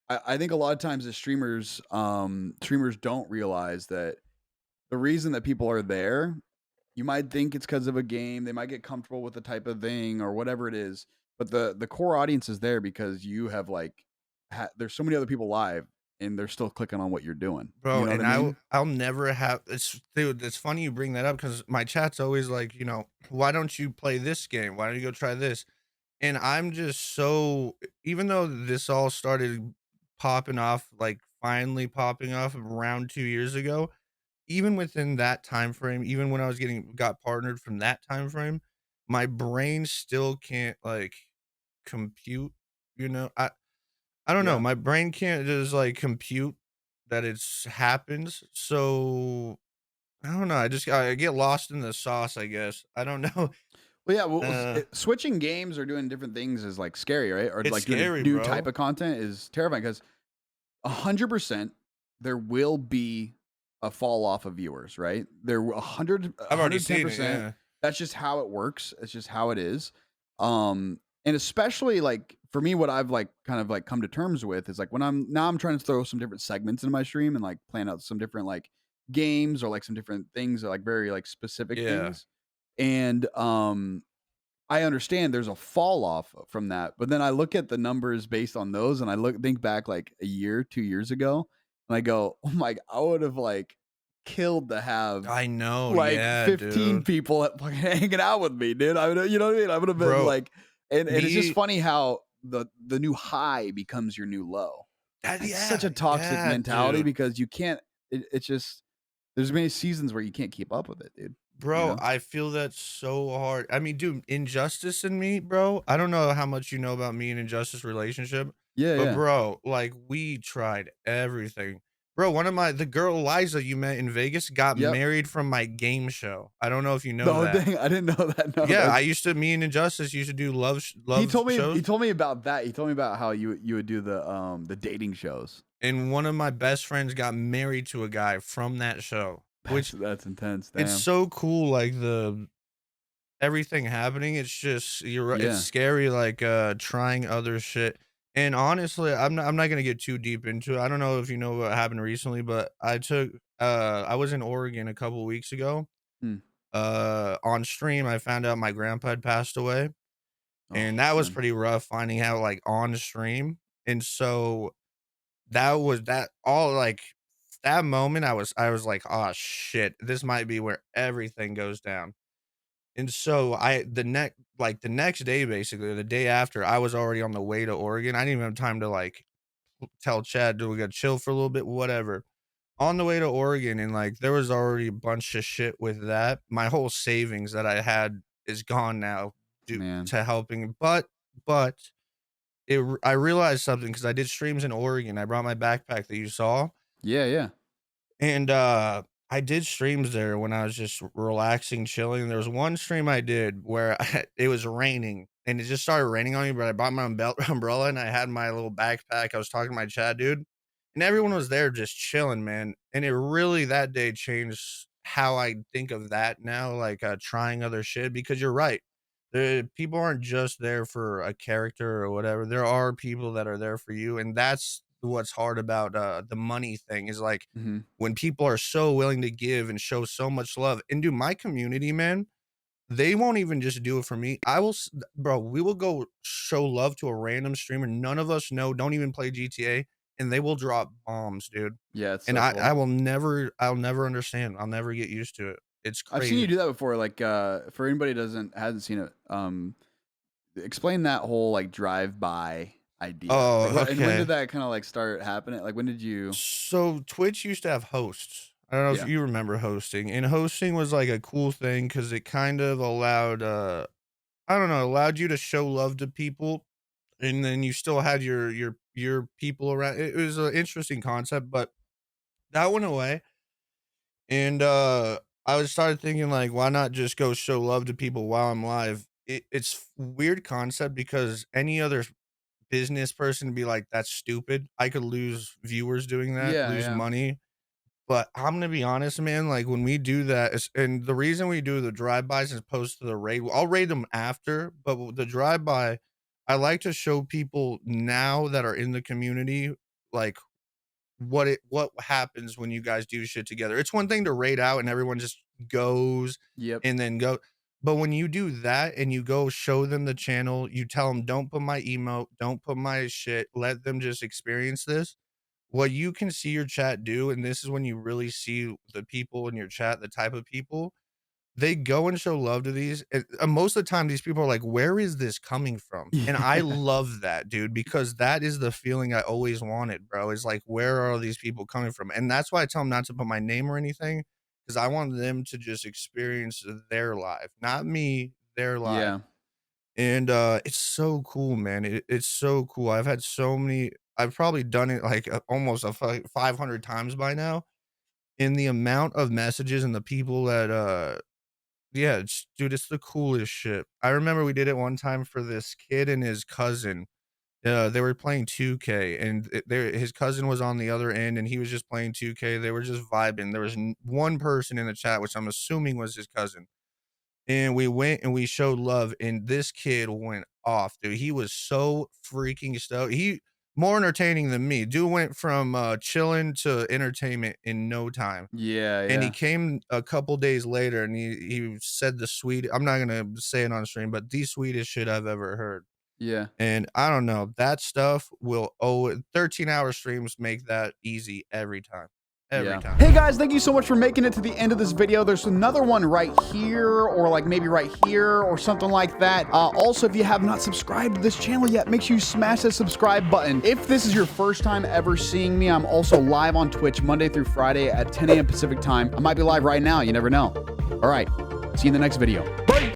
I think a lot of times the streamers don't realize that the reason that people are there, you might think it's because of a game. They might get comfortable with the type of thing or whatever it is, but the core audience is there because you have like there's so many other people live and they're still clicking on what you're doing. You Bro, know what I and mean? I'll never have it's dude, it's funny you bring that up because my chat's always like, "Why don't you play this game? Why don't you go try this?" And I'm just so even though this all started popping off, like, finally popping off around 2 years ago, even within that time frame, even when I was getting got partnered from that time frame, my brain still can't, like, compute, you know? I don't know, Yeah. my brain can't just, like, compute that it's happens, so I don't know, I get lost in the sauce, I guess. I don't know. Well, yeah. Well, Uh, switching games or doing different things is like scary, right? Or it's like doing a scary, new type bro. of content is terrifying because 100% there will be a fall off of viewers, right? There 100 I've already seen it, 110%. yeah. That's just how it works. It's just how it is. And especially like for me what I've like kind of like come to terms with is like when I'm trying to throw some different segments in my stream and like plan out some different like games or like some different things or like very like specific Yeah. things. And I understand there's a fall off from that, but then I look at the numbers based on those, and I think back like a year, 2 years ago, and I go, "Oh my, I would have like killed to have I know, like yeah, 15 dude. people fucking hanging out with me, dude." I would, you know what I mean? I would have been Bro, like, and it's just me funny how the new high becomes your new low. It's such yeah, a toxic yeah, mentality dude. because you can't. It's just there's many seasons where you can't keep up with it, dude. You Bro, know? I feel that so hard. I mean, dude, Injustice and me, bro, I don't know how much you know about me and Injustice relationship, Yeah, but yeah. bro, like we tried everything. Bro, the girl Liza you met in Vegas got Yep. married from my game show. I don't know if you know No, that. dang, I didn't know that. No, Yeah, that's me and Injustice used to do he love told me shows, about that. He told me about how you would do the dating shows. and one of my best friends got married to a guy from that show, which That's intense. it's Damn. so cool, like everything happening, it's just it's Yeah. scary, like, trying other shit, and honestly, I'm not gonna get too deep into it. I don't know if you know what happened recently, but I was in Oregon a couple weeks ago. Hmm. On stream, I found out my grandpa had passed away, Oh and that was man. pretty rough finding out, like, on stream, and so that was that all, like that moment, I was like, "Oh, shit, this might be where everything goes down." And so the next day, basically, the day after, I was already on the way to Oregon. I didn't even have time to like tell Chad, do we gotta chill for a little bit? Whatever. On the way to Oregon, and like there was already a bunch of shit with that. My whole savings that I had is gone now due Man. to helping. But I realized something because I did streams in Oregon. I brought my backpack that you saw. Yeah, yeah. And, I did streams there when I was just relaxing, chilling. There was one stream I did where it was raining, and it just started raining on me, but I bought my umbrella, and I had my little backpack. I was talking to my Chad dude, and everyone was there just chilling, man, and it really that day changed how I think of that now, like, trying other shit because you're right. The people aren't just there for a character or whatever. There are people that are there for you, and that's what's hard about, the money thing is, like, Mhm. when people are so willing to give and show so much love and do my community, man, they won't even just do it for me. I will bro, we will go show love to a random streamer none of us know, don't even play GTA, and they will drop bombs, dude. Yeah, it's And so I cool. will never I'll never understand. I'll never get used to it. It's I've seen you crazy. do that before. Like for anybody who doesn't hasn't seen it, explain that whole like drive by idea. Like Oh, what and when did okay. that kind of like start happening? Like when did you So Twitch used to have hosts. I don't know if Yeah. you remember hosting, and hosting was like a cool thing because it kind of allowed, I don't know, allowed you to show love to people, and then you still had your people around. It was an interesting concept, but that went away, and, I was started thinking, like, why not just go show love to people while I'm live? It's weird concept because any other business person would be like, "That's stupid." I could lose viewers doing that, Yeah, lose yeah. money, but I'm gonna be honest, man, like, when we do that is and the reason we do the drive-bys as opposed to the raid I'll raid them after, but with the drive-by, I like to show people now that are in the community like what happens when you guys do shit together. It's one thing to raid out and everyone just goes Yep. and then go. But when you do that and you go show them the channel, you tell them, don't put my emote, don't put my shit, let them just experience this. What you can see your chat do, and this is when you really see the people in your chat, the type of people, they go and show love to these. And most of the time, these people are like, where is this coming from? And I Yeah. love that, dude, because that is the feeling I always wanted, bro. Is like, where are these people coming from? And that's why I tell them not to put my name or anything, because I want them to just experience their life, not me, their life. Yeah. And it's so cool, man. It's so cool. I've probably done it like almost 500 times by now. In the amount of messages and the people that yeah, dude, it's the coolest shit. I remember we did it one time for this kid and his cousin. They were playing 2K, and his cousin was on the other end, and he was just playing 2K. They were just vibing. There was one person in the chat, which I'm assuming was his cousin. And we went and we showed love, and this kid went off, dude. He was so freaking stoked. He more entertaining than me. Dude went from chilling to entertainment in no time. Yeah. And he Yeah. came a couple days later and he said the sweet, I'm not gonna say it on stream, but the sweetest shit I've ever heard. Yeah. And I don't know, that stuff will 13-hour streams make that easy every time. Every Yeah. time. Hey guys, thank you so much for making it to the end of this video. There's another one right here, or like maybe right here or something like that. Also, if you have not subscribed to this channel yet, make sure you smash that subscribe button. If this is your first time ever seeing me, I'm also live on Twitch Monday through Friday at 10 a.m. Pacific time. I might be live right now, you never know. All right, see you in the next video.